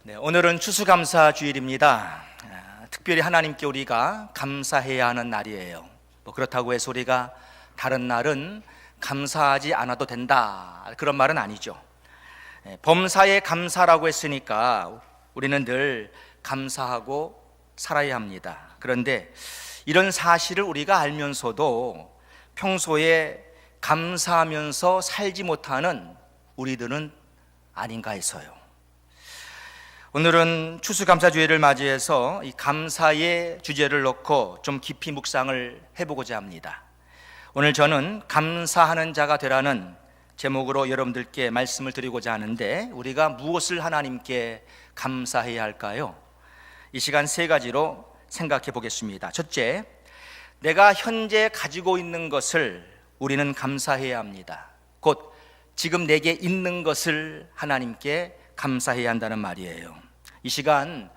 오늘은 추수감사 주일입니다. 특별히 하나님께 우리가 감사해야 하는 날이에요. 그렇다고 해서 우리가 다른 날은 감사하지 않아도 된다, 그런 말은 아니죠. 범사에 감사라고 했으니까 우리는 늘 감사하고 살아야 합니다. 그런데 이런 사실을 우리가 알면서도 평소에 감사하면서 살지 못하는 우리들은 아닌가 해서요. 오늘은 추수감사주일을 맞이해서 이 감사의 주제를 놓고 좀 깊이 묵상을 해보고자 합니다. 오늘 저는 감사하는 자가 되라는 제목으로 여러분들께 말씀을 드리고자 하는데, 우리가 무엇을 하나님께 감사해야 할까요? 이 시간 세 가지로 생각해 보겠습니다. 첫째, 내가 현재 가지고 있는 것을 우리는 감사해야 합니다. 곧 지금 내게 있는 것을 하나님께 감사해야 한다는 말이에요. 이 시간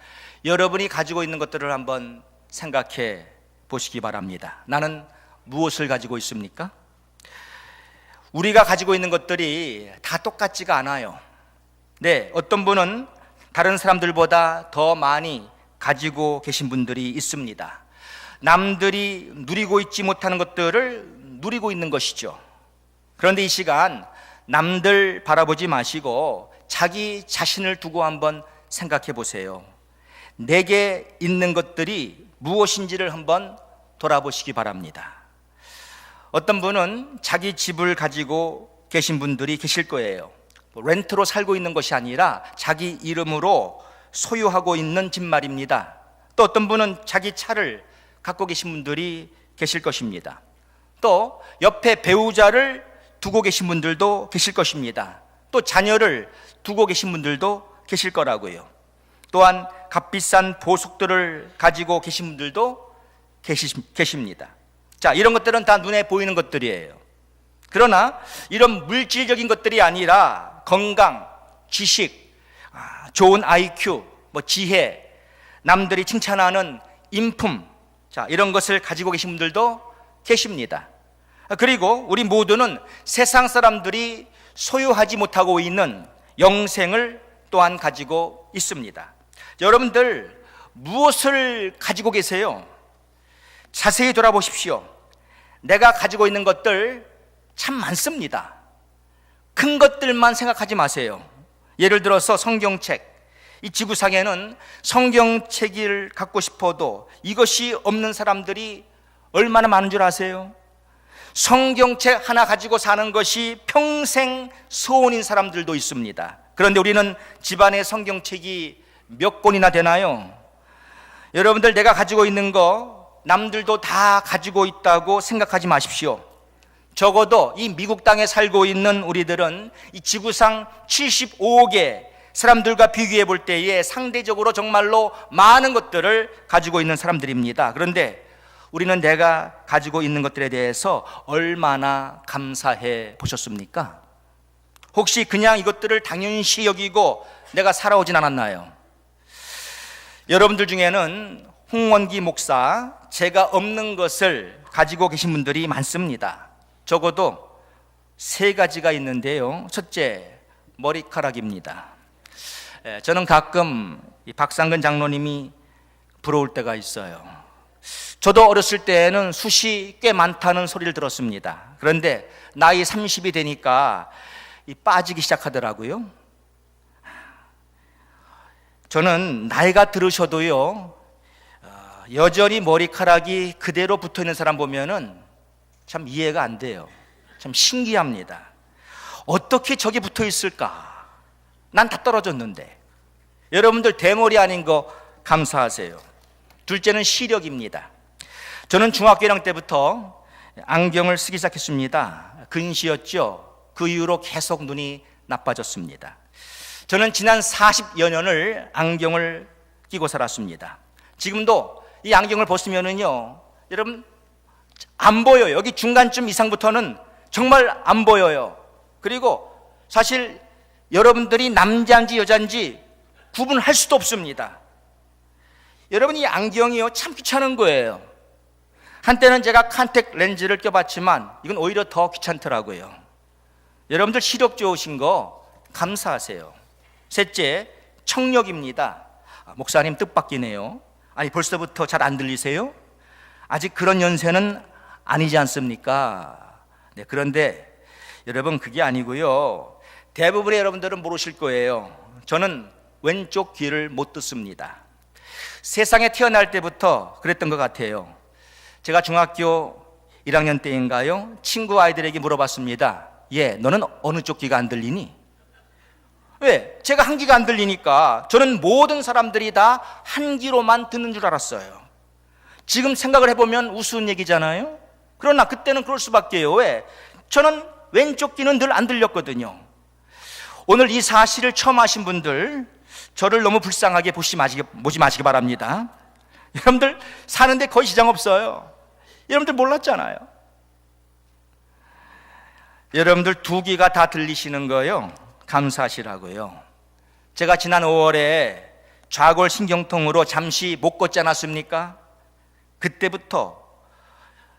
여러분이 가지고 있는 것들을 한번 생각해 보시기 바랍니다. 나는 무엇을 가지고 있습니까? 우리가 가지고 있는 것들이 다 똑같지가 않아요. 어떤 분은 다른 사람들보다 더 많이 가지고 계신 분들이 있습니다. 남들이 누리고 있지 못하는 것들을 누리고 있는 것이죠. 그런데 이 시간 남들 바라보지 마시고 자기 자신을 두고 한번 생각해 보세요. 내게 있는 것들이 무엇인지를 한번 돌아보시기 바랍니다. 어떤 분은 자기 집을 가지고 계신 분들이 계실 거예요. 렌트로 살고 있는 것이 아니라 자기 이름으로 소유하고 있는 집 말입니다. 또 어떤 분은 자기 차를 갖고 계신 분들이 계실 것입니다. 또 옆에 배우자를 두고 계신 분들도 계실 것입니다. 또 자녀를 두고 계신 분들도 계실 거라고요. 또한 값비싼 보석들을 가지고 계신 분들도 계십니다. 자, 이런 것들은 다 눈에 보이는 것들이에요. 그러나 이런 물질적인 것들이 아니라 건강, 지식, 좋은 IQ, 지혜, 남들이 칭찬하는 인품, 자, 이런 것을 가지고 계신 분들도 계십니다. 그리고 우리 모두는 세상 사람들이 소유하지 못하고 있는 영생을 또한 가지고 있습니다. 여러분들 무엇을 가지고 계세요? 자세히 돌아보십시오. 내가 가지고 있는 것들 참 많습니다. 큰 것들만 생각하지 마세요. 예를 들어서 성경책. 이 지구상에는 성경책을 갖고 싶어도 이것이 없는 사람들이 얼마나 많은 줄 아세요? 성경책 하나 가지고 사는 것이 평생 소원인 사람들도 있습니다. 그런데 우리는 집안에 성경책이 몇 권이나 되나요? 여러분들, 내가 가지고 있는 거 남들도 다 가지고 있다고 생각하지 마십시오. 적어도 이 미국 땅에 살고 있는 우리들은 이 지구상 75억의 사람들과 비교해 볼 때에 상대적으로 정말로 많은 것들을 가지고 있는 사람들입니다. 그런데 우리는 내가 가지고 있는 것들에 대해서 얼마나 감사해 보셨습니까? 혹시 그냥 이것들을 당연시 여기고 내가 살아오진 않았나요? 여러분들 중에는 홍원기 목사, 제가 없는 것을 가지고 계신 분들이 많습니다. 적어도 세 가지가 있는데요. 첫째, 머리카락입니다. 저는 가끔 이 박상근 장로님이 부러울 때가 있어요. 저도 어렸을 때에는 숱이 꽤 많다는 소리를 들었습니다. 그런데 나이 30이 되니까 빠지기 시작하더라고요. 저는 나이가 들으셔도요, 여전히 머리카락이 그대로 붙어있는 사람 보면은 참 이해가 안 돼요. 참 신기합니다. 어떻게 저기 붙어 있을까? 난 다 떨어졌는데. 여러분들 대머리 아닌 거 감사하세요. 둘째는 시력입니다. 저는 중학교 1학년 때부터 안경을 쓰기 시작했습니다. 근시였죠. 그 이후로 계속 눈이 나빠졌습니다. 저는 지난 40여 년을 안경을 끼고 살았습니다. 지금도 이 안경을 벗으면은요, 여러분 안 보여요. 여기 중간쯤 이상부터는 정말 안 보여요. 그리고 사실 여러분들이 남자인지 여자인지 구분할 수도 없습니다. 여러분, 이 안경이요 참 귀찮은 거예요. 한때는 제가 컨택 렌즈를 껴봤지만 이건 오히려 더 귀찮더라고요. 여러분들 시력 좋으신 거 감사하세요. 셋째, 청력입니다. 목사님 뜻밖이네요. 아니 벌써부터 잘 안 들리세요? 아직 그런 연세는 아니지 않습니까? 네, 그런데 여러분 그게 아니고요. 대부분의 여러분들은 모르실 거예요. 저는 왼쪽 귀를 못 듣습니다. 세상에 태어날 때부터 그랬던 것 같아요. 제가 중학교 1학년 때인가요? 친구 아이들에게 물어봤습니다. 너는 어느 쪽 귀가 안 들리니? 왜? 제가 한 귀가 안 들리니까 저는 모든 사람들이 다 한 귀로만 듣는 줄 알았어요. 지금 생각을 해보면 우스운 얘기잖아요. 그러나 그때는 그럴 수밖에요. 왜? 저는 왼쪽 귀는 늘 안 들렸거든요. 오늘 이 사실을 처음 아신 분들, 저를 너무 불쌍하게 보지 마시기 바랍니다. 여러분들 사는데 거의 지장 없어요. 여러분들 몰랐잖아요. 여러분들 두 귀가 다 들리시는 거요, 감사하시라고요. 제가 지난 5월에 좌골 신경통으로 잠시 못 걷지 않았습니까? 그때부터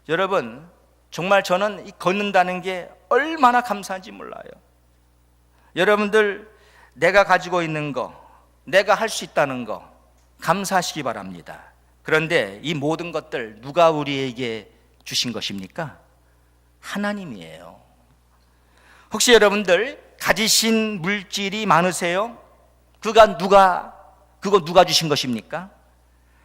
여러분 정말 저는 이 걷는다는 게 얼마나 감사한지 몰라요. 여러분들 내가 가지고 있는 거, 내가 할 수 있다는 거 감사하시기 바랍니다. 그런데 이 모든 것들 누가 우리에게 주신 것입니까? 하나님이에요. 혹시 여러분들 가지신 물질이 많으세요? 그거 누가 주신 것입니까?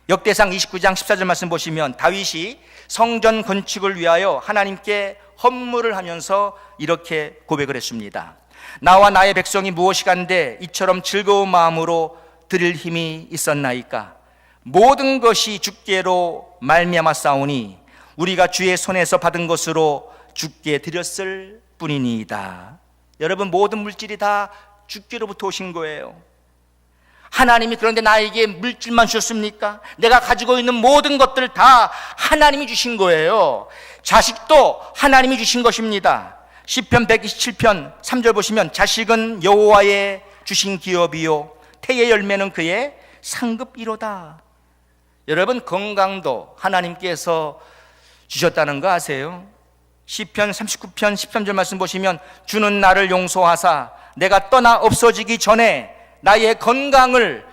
역대상 29장 14절 말씀 보시면 다윗이 성전 건축을 위하여 하나님께 헌물을 하면서 이렇게 고백을 했습니다. 나와 나의 백성이 무엇이간데 이처럼 즐거운 마음으로 드릴 힘이 있었나이까? 모든 것이 주께로 말미암았사오니 우리가 주의 손에서 받은 것으로 주께 드렸을 뿐이니이다. 여러분 모든 물질이 다 주께로부터 오신 거예요. 하나님이 그런데 나에게 물질만 주셨습니까? 내가 가지고 있는 모든 것들 다 하나님이 주신 거예요. 자식도 하나님이 주신 것입니다. 시편 127편 3절 보시면 자식은 여호와의 주신 기업이요 태의 열매는 그의 상급이로다. 여러분 건강도 하나님께서 주셨다는 거 아세요? 시편 39편 13절 말씀 보시면 주는 나를 용서하사 내가 떠나 없어지기 전에 나의 건강을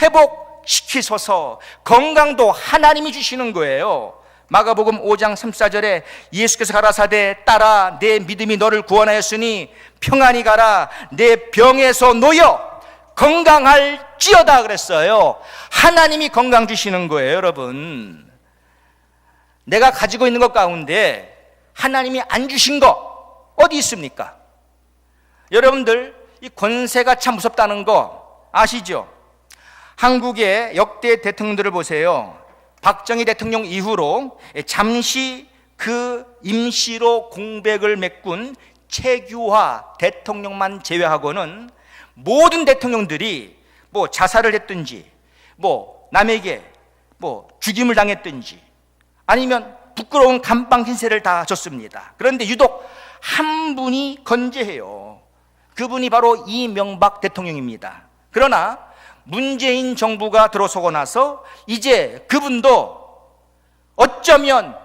회복시키소서. 건강도 하나님이 주시는 거예요. 마가복음 5장 34절에 예수께서 가라사대 딸아 내 믿음이 너를 구원하였으니 평안히 가라 내 병에서 놓여 건강할지어다 그랬어요. 하나님이 건강 주시는 거예요. 여러분 내가 가지고 있는 것 가운데 하나님이 안 주신 거 어디 있습니까? 여러분들 이 권세가 참 무섭다는 거 아시죠? 한국의 역대 대통령들을 보세요. 박정희 대통령 이후로 잠시 그 임시로 공백을 메꾼 최규하 대통령만 제외하고는 모든 대통령들이 뭐 자살을 했든지 뭐 남에게 뭐 죽임을 당했든지 아니면 부끄러운 감방 신세를 다 졌습니다. 그런데 유독 한 분이 건재해요. 그분이 바로 이명박 대통령입니다. 그러나 문재인 정부가 들어서고 나서 이제 그분도 어쩌면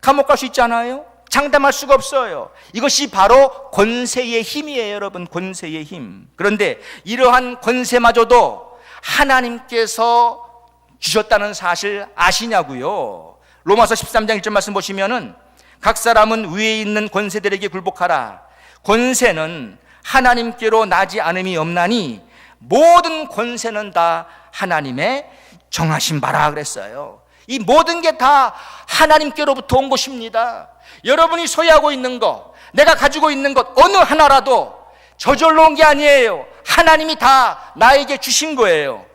감옥 갈 수 있잖아요. 장담할 수가 없어요. 이것이 바로 권세의 힘이에요. 여러분 권세의 힘. 그런데 이러한 권세마저도 하나님께서 주셨다는 사실 아시냐고요. 로마서 13장 1절 말씀 보시면은 각 사람은 위에 있는 권세들에게 굴복하라. 권세는 하나님께로 나지 않음이 없나니 모든 권세는 다 하나님의 정하신 바라 그랬어요. 이 모든 게 다 하나님께로부터 온 것입니다. 여러분이 소유하고 있는 것, 내가 가지고 있는 것 어느 하나라도 저절로 온 게 아니에요. 하나님이 다 나에게 주신 거예요.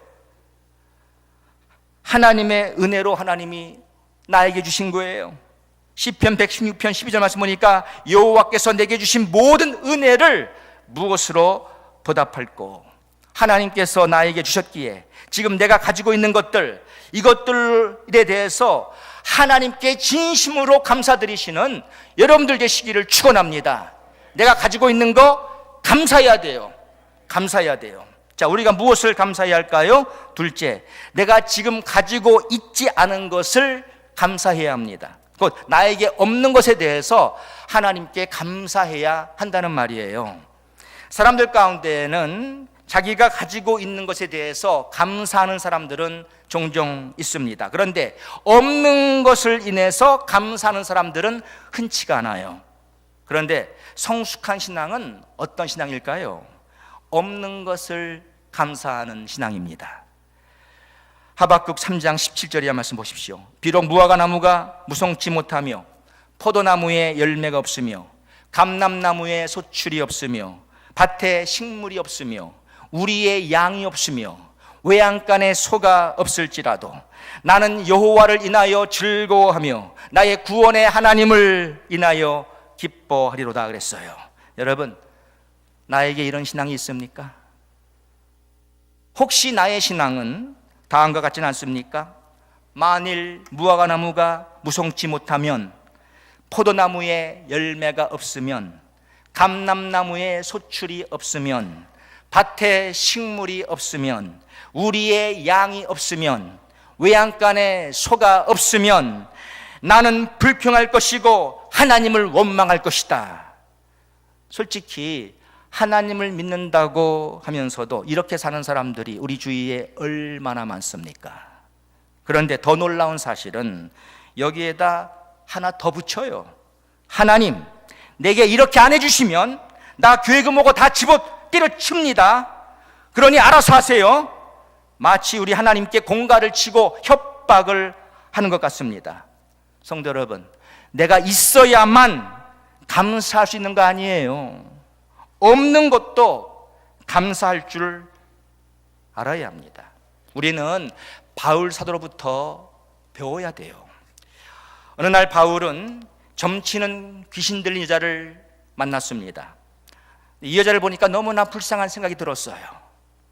하나님의 은혜로 하나님이 나에게 주신 거예요. 시편 116편 12절 말씀 보니까 여호와께서 내게 주신 모든 은혜를 무엇으로 보답할꼬? 하나님께서 나에게 주셨기에 지금 내가 가지고 있는 것들, 이것들에 대해서 하나님께 진심으로 감사드리시는 여러분들 되시기를 축원합니다. 내가 가지고 있는 거 감사해야 돼요. 감사해야 돼요. 자, 우리가 무엇을 감사해야 할까요? 둘째, 내가 지금 가지고 있지 않은 것을 감사해야 합니다. 곧 나에게 없는 것에 대해서 하나님께 감사해야 한다는 말이에요. 사람들 가운데는 자기가 가지고 있는 것에 대해서 감사하는 사람들은 종종 있습니다. 그런데 없는 것을 인해서 감사하는 사람들은 흔치가 않아요. 그런데 성숙한 신앙은 어떤 신앙일까요? 없는 것을 감사하는 신앙입니다. 하박국 3장 17절의 말씀 보십시오. 비록 무화과 나무가 무성치 못하며 포도나무에 열매가 없으며 감람나무에 소출이 없으며 밭에 식물이 없으며 우리의 양이 없으며 외양간에 소가 없을지라도 나는 여호와를 인하여 즐거워하며 나의 구원의 하나님을 인하여 기뻐하리로다 그랬어요. 여러분, 나에게 이런 신앙이 있습니까? 혹시 나의 신앙은 다음과 같지는 않습니까? 만일 무화과 나무가 무성치 못하면, 포도나무에 열매가 없으면, 감람나무에 소출이 없으면, 밭에 식물이 없으면, 우리의 양이 없으면, 외양간에 소가 없으면 나는 불평할 것이고 하나님을 원망할 것이다. 솔직히 하나님을 믿는다고 하면서도 이렇게 사는 사람들이 우리 주위에 얼마나 많습니까? 그런데 더 놀라운 사실은 여기에다 하나 더 붙여요. 하나님, 내게 이렇게 안 해주시면 나 교회 금오고 다 집어 때려칩니다. 그러니 알아서 하세요. 마치 우리 하나님께 공갈을 치고 협박을 하는 것 같습니다. 성도 여러분, 내가 있어야만 감사할 수 있는 거 아니에요. 없는 것도 감사할 줄 알아야 합니다. 우리는 바울 사도로부터 배워야 돼요. 어느 날 바울은 점치는 귀신 들린 여자를 만났습니다. 이 여자를 보니까 너무나 불쌍한 생각이 들었어요.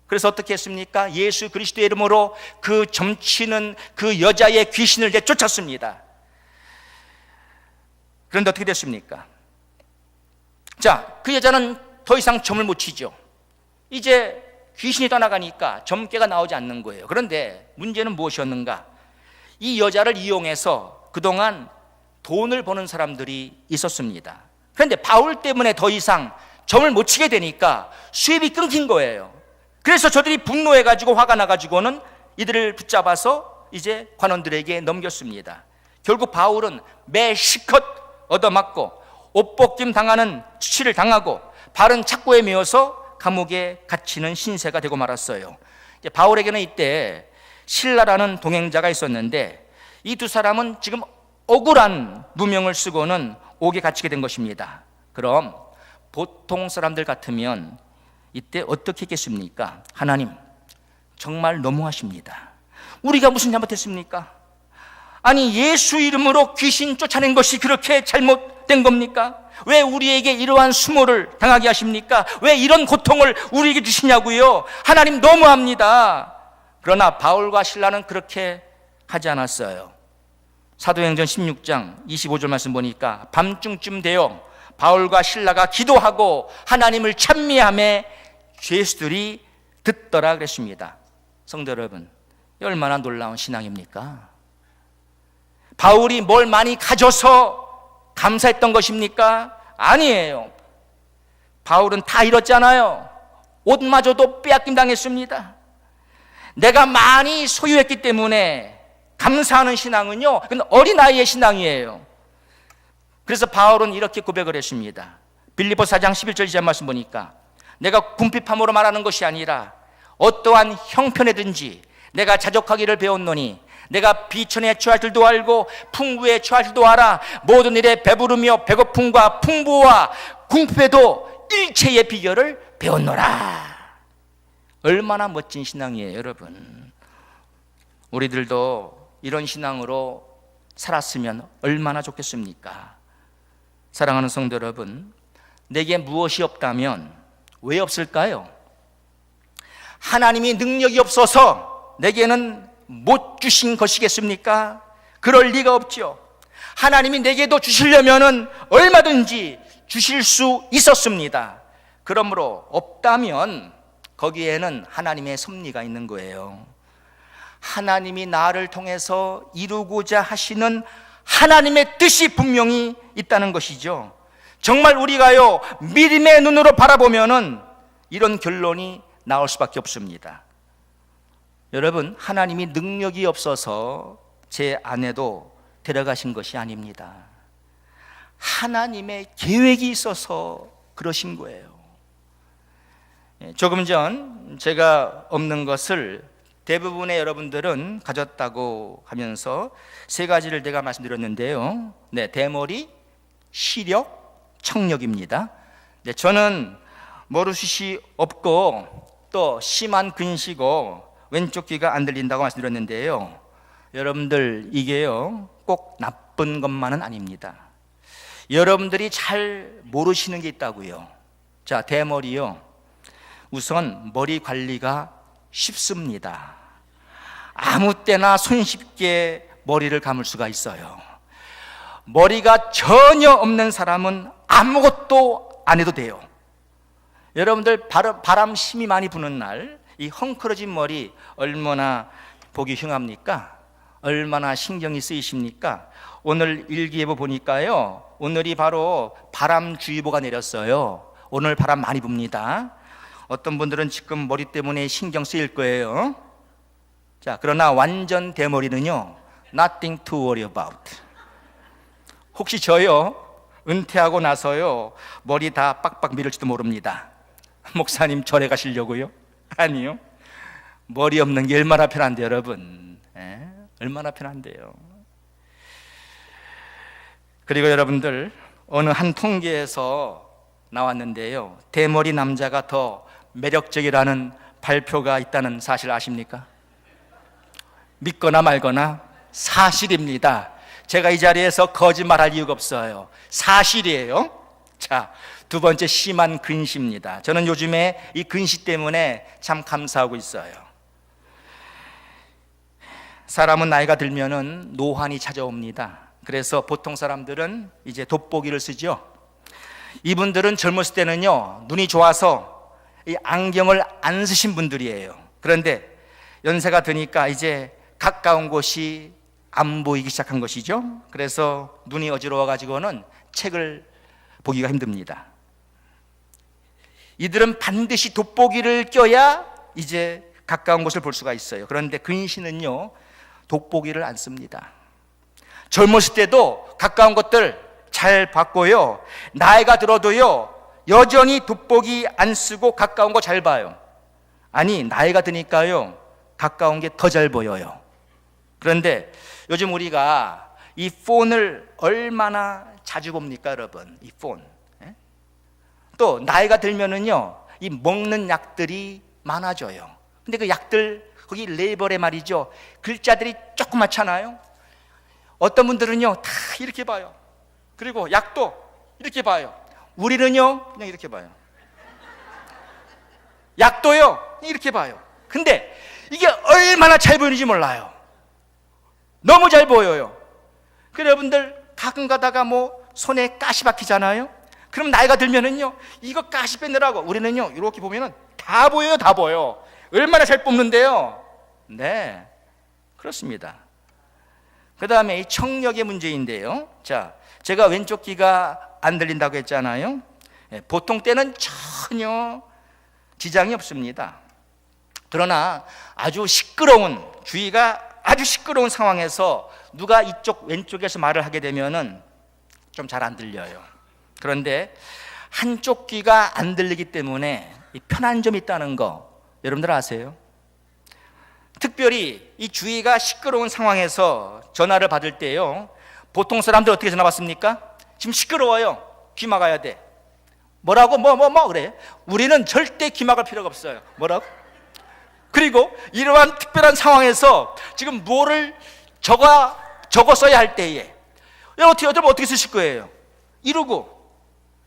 그래서 어떻게 했습니까? 예수 그리스도의 이름으로 그 점치는 그 여자의 귀신을 내쫓았습니다. 그런데 어떻게 됐습니까? 자, 그 여자는 더 이상 점을 못 치죠. 이제 귀신이 떠나가니까 점괘가 나오지 않는 거예요. 그런데 문제는 무엇이었는가? 이 여자를 이용해서 그동안 돈을 버는 사람들이 있었습니다. 그런데 바울 때문에 더 이상 점을 못 치게 되니까 수입이 끊긴 거예요. 그래서 저들이 분노해가지고 화가 나가지고는 이들을 붙잡아서 이제 관원들에게 넘겼습니다. 결국 바울은 매 실컷 얻어맞고 옷벗김 당하는 수치를 당하고 발은 착고에 메어서 감옥에 갇히는 신세가 되고 말았어요. 이제 바울에게는 이때 실라라는 동행자가 있었는데 이 두 사람은 지금 억울한 누명을 쓰고는 옥에 갇히게 된 것입니다. 그럼 보통 사람들 같으면 이때 어떻게 했겠습니까? 하나님, 정말 너무하십니다. 우리가 무슨 잘못했습니까? 아니, 예수 이름으로 귀신 쫓아낸 것이 그렇게 잘못된 겁니까? 왜 우리에게 이러한 수모를 당하게 하십니까? 왜 이런 고통을 우리에게 주시냐고요? 하나님, 너무합니다. 그러나 바울과 실라는 그렇게 하지 않았어요. 사도행전 16장 25절 말씀 보니까 밤중쯤 되어 바울과 실라가 기도하고 하나님을 찬미하며 죄수들이 듣더라 그랬습니다. 성도 여러분, 얼마나 놀라운 신앙입니까? 바울이 뭘 많이 가져서 감사했던 것입니까? 아니에요. 바울은 다 잃었잖아요. 옷마저도 빼앗김 당했습니다. 내가 많이 소유했기 때문에 감사하는 신앙은요, 그건 어린아이의 신앙이에요. 그래서 바울은 이렇게 고백을 했습니다. 빌립보 4장 11절 이하 말씀 보니까 내가 궁핍함으로 말하는 것이 아니라 어떠한 형편에든지 내가 자족하기를 배웠노니 내가 비천에 처할 줄도 알고 풍부에 처할 줄도 알아. 모든 일에 배부르며 배고픔과 풍부와 궁핍에도 일체의 비결을 배웠노라. 얼마나 멋진 신앙이에요, 여러분. 우리들도 이런 신앙으로 살았으면 얼마나 좋겠습니까? 사랑하는 성도 여러분, 내게 무엇이 없다면 왜 없을까요? 하나님이 능력이 없어서 내게는 못 주신 것이겠습니까? 그럴 리가 없죠. 하나님이 내게도 주시려면은 얼마든지 주실 수 있었습니다. 그러므로 없다면 거기에는 하나님의 섭리가 있는 거예요. 하나님이 나를 통해서 이루고자 하시는 하나님의 뜻이 분명히 있다는 것이죠. 정말 우리가요, 믿음의 눈으로 바라보면은 이런 결론이 나올 수밖에 없습니다. 여러분, 하나님이 능력이 없어서 제 아내도 데려가신 것이 아닙니다. 하나님의 계획이 있어서 그러신 거예요. 조금 전 제가 없는 것을 대부분의 여러분들은 가졌다고 하면서 세 가지를 제가 말씀드렸는데요. 네, 대머리, 시력, 청력입니다. 네, 저는 머리숱이 없고 또 심한 근시고 왼쪽 귀가 안 들린다고 말씀드렸는데요. 여러분들, 이게요 꼭 나쁜 것만은 아닙니다. 여러분들이 잘 모르시는 게 있다고요. 자, 대머리요. 우선 머리 관리가 쉽습니다. 아무 때나 손쉽게 머리를 감을 수가 있어요. 머리가 전혀 없는 사람은 아무것도 안 해도 돼요. 여러분들 바람 심이 많이 부는 날 이 헝클어진 머리 얼마나 보기 흉합니까? 얼마나 신경이 쓰이십니까? 오늘 일기예보 보니까요, 오늘이 바로 바람주의보가 내렸어요. 오늘 바람 많이 붑니다. 어떤 분들은 지금 머리 때문에 신경 쓰일 거예요. 자, 그러나 완전 대머리는요, nothing to worry about. 혹시 저요, 은퇴하고 나서요, 머리 다 빡빡 밀을지도 모릅니다. 목사님 절에 가시려고요? 아니요. 머리 없는 게 얼마나 편한데 여러분. 얼마나 편한데요. 그리고 여러분들, 어느 한 통계에서 나왔는데요, 대머리 남자가 더 매력적이라는 발표가 있다는 사실 아십니까? 믿거나 말거나 사실입니다. 제가 이 자리에서 거짓말할 이유가 없어요. 사실이에요. 자, 두 번째, 심한 근시입니다. 저는 요즘에 이 근시 때문에 참 감사하고 있어요. 사람은 나이가 들면은 노환이 찾아옵니다. 그래서 보통 사람들은 이제 돋보기를 쓰죠. 이분들은 젊었을 때는요, 눈이 좋아서 이 안경을 안 쓰신 분들이에요. 그런데 연세가 드니까 이제 가까운 곳이 안 보이기 시작한 것이죠. 그래서 눈이 어지러워 가지고는 책을 보기가 힘듭니다. 이들은 반드시 돋보기를 껴야 이제 가까운 곳을 볼 수가 있어요. 그런데 근시는요, 돋보기를 안 씁니다. 젊었을 때도 가까운 것들 잘 봤고요, 나이가 들어도요 여전히 돋보기 안 쓰고 가까운 거 잘 봐요. 아니, 나이가 드니까요 가까운 게 더 잘 보여요. 그런데 요즘 우리가 이 폰을 얼마나 자주 봅니까 여러분? 이 폰. 또 나이가 들면은요, 이 먹는 약들이 많아져요. 근데 그 약들, 거기 레이블에 말이죠, 글자들이 조그맣잖아요. 어떤 분들은요 다 이렇게 봐요. 그리고 약도 이렇게 봐요. 우리는요 그냥 이렇게 봐요. 약도요 이렇게 봐요. 근데 이게 얼마나 잘 보이는지 몰라요. 너무 잘 보여요. 그래, 여러분들 가끔 가다가 뭐 손에 가시 박히잖아요. 그럼 나이가 들면은요, 이거 가시 빼느라고 우리는요 이렇게 보면은 다 보여요. 다 보여. 얼마나 잘 뽑는데요. 네, 그렇습니다. 그 다음에 이 청력의 문제인데요. 자, 제가 왼쪽 귀가 안 들린다고 했잖아요. 보통 때는 전혀 지장이 없습니다. 그러나 아주 시끄러운, 주위가 아주 시끄러운 상황에서 누가 이쪽 왼쪽에서 말을 하게 되면은 좀 잘 안 들려요. 그런데 한쪽 귀가 안 들리기 때문에 이 편한 점이 있다는 거 여러분들 아세요? 특별히 이 주위가 시끄러운 상황에서 전화를 받을 때요, 보통 사람들 어떻게 전화 받습니까? 지금 시끄러워요. 귀 막아야 돼. 뭐라고? 뭐 그래. 우리는 절대 귀 막을 필요가 없어요. 뭐라고? 그리고 이러한 특별한 상황에서 지금 뭐를 적어 써야 할 때에 여러분 어떻게 쓰실 거예요? 이러고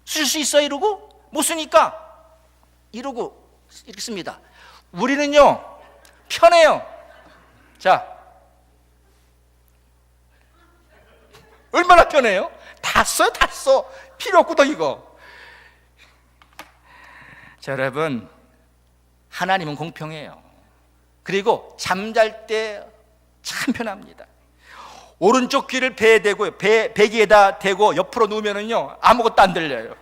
쓸 수 있어요? 이러고? 못 쓰니까 이러고 이렇게 씁니다. 우리는요 편해요. 자, 얼마나 편해요? 다 써. 필요 없거든 이거. 자, 여러분, 하나님은 공평해요. 그리고 잠잘 때 참 편합니다. 오른쪽 귀를 배에 대고, 베개에다 대고 옆으로 누우면은요 아무것도 안 들려요.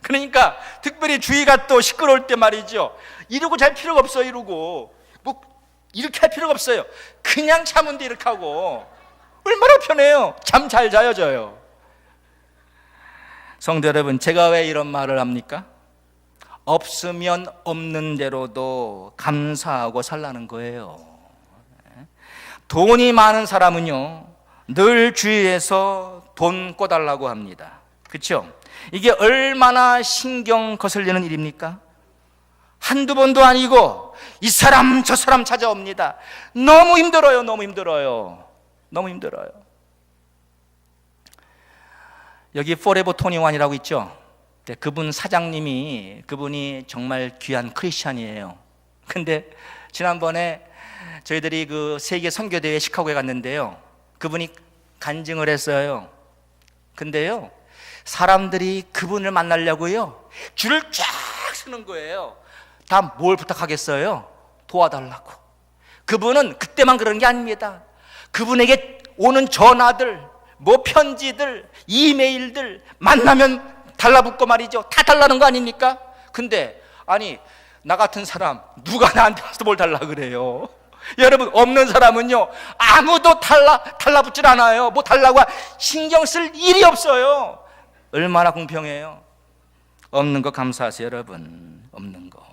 그러니까 특별히 주위가 또 시끄러울 때 말이죠, 이러고 잘 필요가 없어요. 이러고 뭐 이렇게 할 필요가 없어요. 그냥 자면 돼. 이렇게 하고 얼마나 편해요. 잠 잘 자요. 저요. 성도 여러분, 제가 왜 이런 말을 합니까? 없으면 없는 대로도 감사하고 살라는 거예요. 돈이 많은 사람은요, 늘 주위에서 돈 꿔달라고 합니다. 그렇죠? 이게 얼마나 신경 거슬리는 일입니까? 한두 번도 아니고 이 사람 저 사람 찾아옵니다. 너무 힘들어요. 너무 힘들어요. 너무 힘들어요. 여기 포레버 21이라고 있죠? 네, 그분 사장님이, 그분이 정말 귀한 크리스찬이에요. 근데 지난번에 저희들이 그 세계 선교대회 시카고에 갔는데요, 그분이 간증을 했어요. 근데요, 사람들이 그분을 만나려고요 줄을 쫙 서는 거예요. 다 뭘 부탁하겠어요? 도와달라고. 그분은 그때만 그런 게 아닙니다. 그분에게 오는 전화들, 뭐 편지들, 이메일들 만나면 달라붙고 말이죠. 다 달라는 거 아닙니까? 근데 아니, 나 같은 사람 누가 나한테 와서 뭘 달라 그래요? 여러분, 없는 사람은요 아무도 달라붙질 않아요. 뭐 달라고 신경 쓸 일이 없어요. 얼마나 공평해요. 없는 거 감사하세요. 여러분, 없는 거.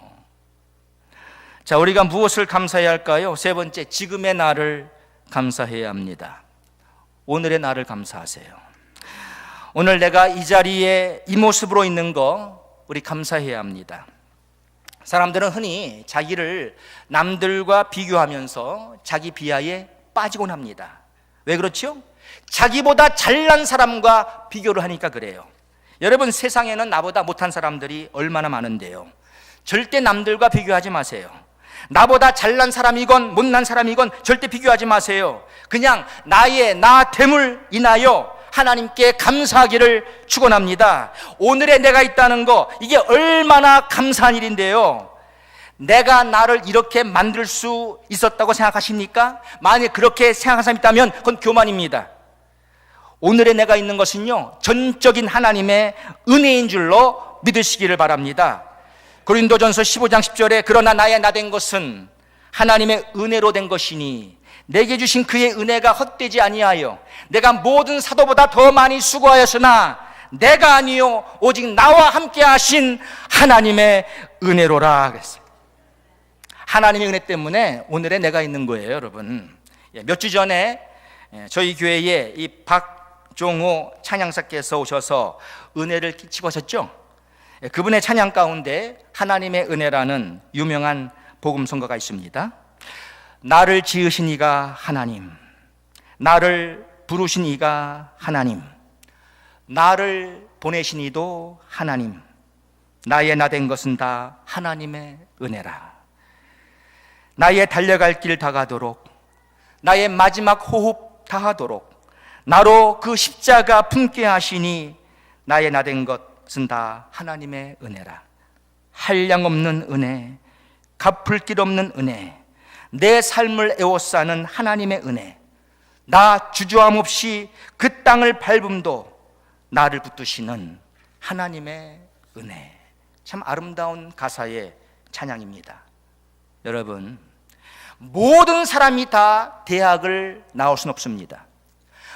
자, 우리가 무엇을 감사해야 할까요? 세 번째, 지금의 나를 감사해야 합니다. 오늘의 나를 감사하세요. 오늘 내가 이 자리에 이 모습으로 있는 거 우리 감사해야 합니다. 사람들은 흔히 자기를 남들과 비교하면서 자기 비하에 빠지곤 합니다. 왜 그렇죠? 자기보다 잘난 사람과 비교를 하니까 그래요. 여러분, 세상에는 나보다 못한 사람들이 얼마나 많은데요. 절대 남들과 비교하지 마세요. 나보다 잘난 사람이건 못난 사람이건 절대 비교하지 마세요. 그냥 나의 나됨을 인하여 하나님께 감사하기를 축원합니다. 오늘의 내가 있다는 거, 이게 얼마나 감사한 일인데요. 내가 나를 이렇게 만들 수 있었다고 생각하십니까? 만약 그렇게 생각하는 사람이 있다면 그건 교만입니다. 오늘의 내가 있는 것은요, 전적인 하나님의 은혜인 줄로 믿으시기를 바랍니다. 고린도전서 15장 10절에 그러나 나의 나 된 것은 하나님의 은혜로 된 것이니 내게 주신 그의 은혜가 헛되지 아니하여 내가 모든 사도보다 더 많이 수고하였으나 내가 아니요 오직 나와 함께 하신 하나님의 은혜로라 그랬어요. 하나님의 은혜 때문에 오늘의 내가 있는 거예요. 여러분, 몇 주 전에 저희 교회에 이 박종호 찬양사께서 오셔서 은혜를 끼치고 하셨죠. 그분의 찬양 가운데 하나님의 은혜라는 유명한 복음성가가 있습니다. 나를 지으신 이가 하나님, 나를 부르신 이가 하나님, 나를 보내신 이도 하나님, 나의 나 된 것은 다 하나님의 은혜라. 나의 달려갈 길 다가도록, 나의 마지막 호흡 다하도록 나로 그 십자가 품게 하시니 나의 나 된 것은 다 하나님의 은혜라. 한량없는 은혜, 갚을 길 없는 은혜, 내 삶을 에워싸는 하나님의 은혜, 나 주저함 없이 그 땅을 밟음도 나를 붙드시는 하나님의 은혜. 참 아름다운 가사의 찬양입니다. 여러분, 모든 사람이 다 대학을 나올 수는 없습니다.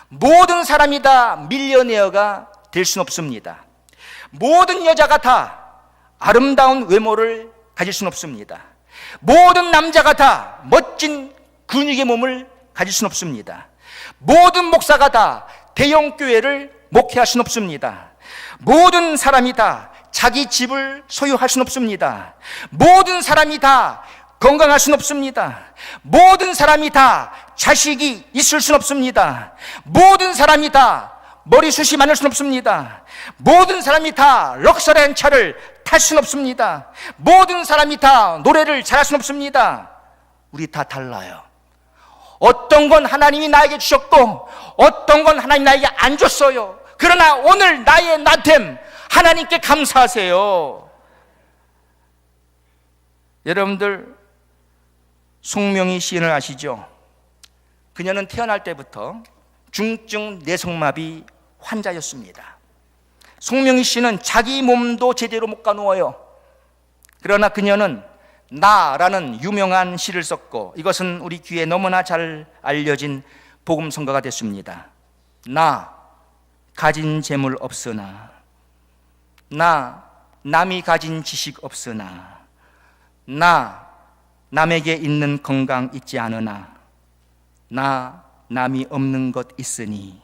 모든 사람이 다 밀리어네어가 될 수는 없습니다. 모든 여자가 다 아름다운 외모를 가질 수는 없습니다. 모든 남자가 다 멋진 근육의 몸을 가질 수는 없습니다. 모든 목사가 다 대형 교회를 목회할 수는 없습니다. 모든 사람이 다 자기 집을 소유할 수는 없습니다. 모든 사람이 다 건강할 수는 없습니다. 모든 사람이 다 자식이 있을 수는 없습니다. 모든 사람이 다 머리숱이 많을 수는 없습니다. 모든 사람이 다 럭셔리한 차를 탈 수는 없습니다. 모든 사람이 다 노래를 잘할 수는 없습니다. 우리 다 달라요. 어떤 건 하나님이 나에게 주셨고 어떤 건 하나님이 나에게 안 줬어요. 그러나 오늘 나의 나됨 하나님께 감사하세요. 여러분들 송명희 시인을 아시죠? 그녀는 태어날 때부터 중증 뇌성마비 환자였습니다. 송명희 씨는 자기 몸도 제대로 못 가누어요. 그러나 그녀는 나라는 유명한 시를 썼고, 이것은 우리 귀에 너무나 잘 알려진 복음성가가 됐습니다. 나 가진 재물 없으나, 나 남이 가진 지식 없으나, 나 남에게 있는 건강 있지 않으나, 나 남이 없는 것 있으니,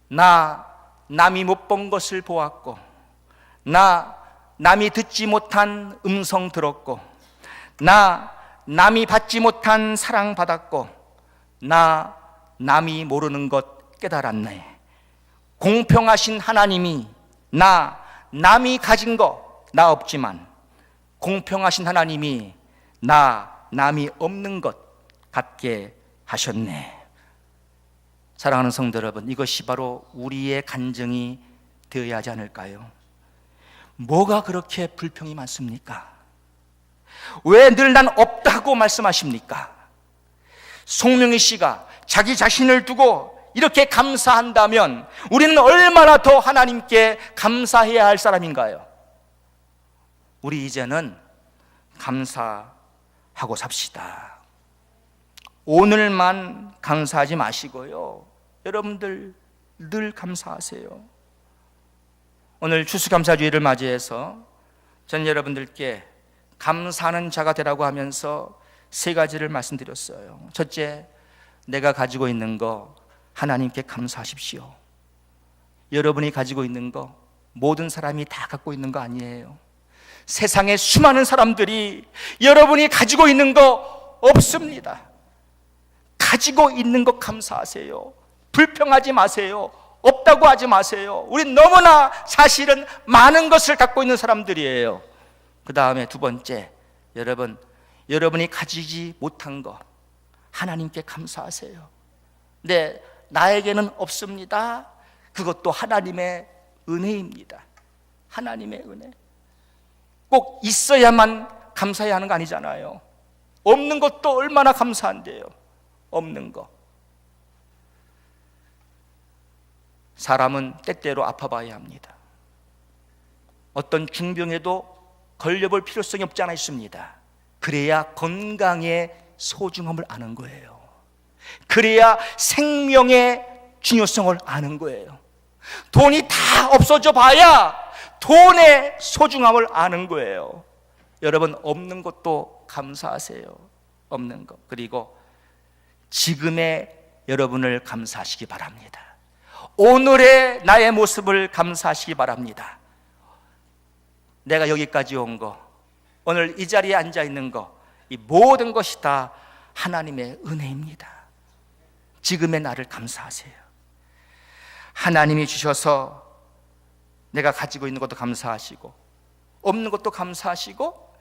나 남이 못 본 것을 보았고, 나 남이 듣지 못한 음성 들었고, 나 남이 받지 못한 사랑 받았고, 나 남이 모르는 것 깨달았네. 공평하신 하나님이 남이 가진 거 나 없지만, 공평하신 하나님이 남이 없는 것 갖게 하셨네. 사랑하는 성도 여러분, 이것이 바로 우리의 간증이 되어야 하지 않을까요? 뭐가 그렇게 불평이 많습니까? 왜 늘 난 없다고 말씀하십니까? 송명희 씨가 자기 자신을 두고 이렇게 감사한다면 우리는 얼마나 더 하나님께 감사해야 할 사람인가요? 우리 이제는 감사하고 삽시다. 오늘만 감사하지 마시고요, 여러분들 늘 감사하세요. 오늘 추수감사주의를 맞이해서 전 여러분들께 감사하는 자가 되라고 하면서 세 가지를 말씀드렸어요. 첫째, 내가 가지고 있는 거 하나님께 감사하십시오. 여러분이 가지고 있는 거 모든 사람이 다 갖고 있는 거 아니에요. 세상에 수많은 사람들이 여러분이 가지고 있는 거 없습니다. 가지고 있는 것 감사하세요. 불평하지 마세요. 없다고 하지 마세요. 우린 너무나 사실은 많은 것을 갖고 있는 사람들이에요. 그 다음에 두 번째, 여러분이 가지지 못한 거 하나님께 감사하세요. 네, 나에게는 없습니다. 그것도 하나님의 은혜입니다. 하나님의 은혜. 꼭 있어야만 감사해야 하는 거 아니잖아요. 없는 것도 얼마나 감사한데요. 없는 거. 사람은 때때로 아파봐야 합니다. 어떤 중병에도 걸려볼 필요성이 없지 않아 있습니다. 그래야 건강의 소중함을 아는 거예요. 그래야 생명의 중요성을 아는 거예요. 돈이 다 없어져 봐야 돈의 소중함을 아는 거예요. 여러분, 없는 것도 감사하세요. 없는 것. 그리고 지금의 여러분을 감사하시기 바랍니다. 오늘의 나의 모습을 감사하시기 바랍니다. 내가 여기까지 온 거, 오늘 이 자리에 앉아 있는 거, 이 모든 것이 다 하나님의 은혜입니다. 지금의 나를 감사하세요. 하나님이 주셔서 내가 가지고 있는 것도 감사하시고 없는 것도 감사하시고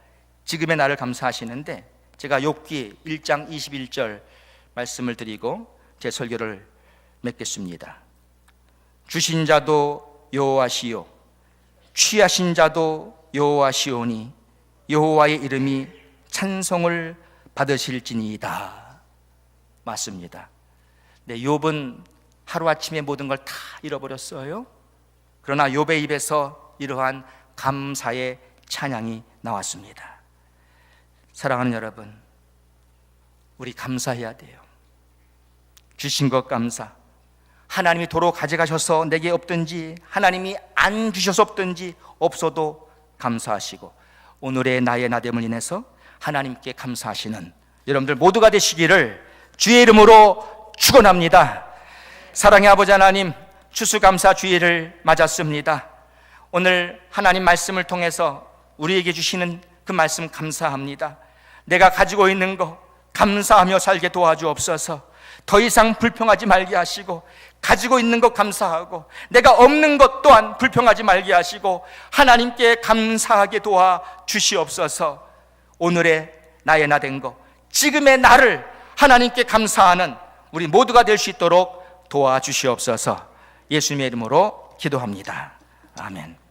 지금의 나를 감사하시는데, 제가 욥기 1장 21절 말씀을 드리고 제 설교를 맺겠습니다. 주신 자도 여호와시요 취하신 자도 여호와시오니 여호와의 이름이 찬송을 받으실지니이다. 맞습니다. 네, 욥은 하루아침에 모든 걸 다 잃어버렸어요. 그러나 욥의 입에서 이러한 감사의 찬양이 나왔습니다. 사랑하는 여러분, 우리 감사해야 돼요. 주신 것 감사. 하나님이 도로 가져가셔서 내게 없든지, 하나님이 안 주셔서 없든지, 없어도 감사하시고 오늘의 나의 나됨을 인해서 하나님께 감사하시는 여러분들 모두가 되시기를 주의 이름으로 축원합니다. 사랑의 아버지 하나님, 추수감사주의를 맞았습니다. 오늘 하나님 말씀을 통해서 우리에게 주시는 그 말씀 감사합니다. 내가 가지고 있는 거 감사하며 살게 도와주옵소서. 더 이상 불평하지 말게 하시고, 가지고 있는 것 감사하고 내가 없는 것 또한 불평하지 말게 하시고 하나님께 감사하게 도와주시옵소서. 오늘의 나의 나 된 거, 지금의 나를 하나님께 감사하는 우리 모두가 될 수 있도록 도와주시옵소서. 예수님의 이름으로 기도합니다. 아멘.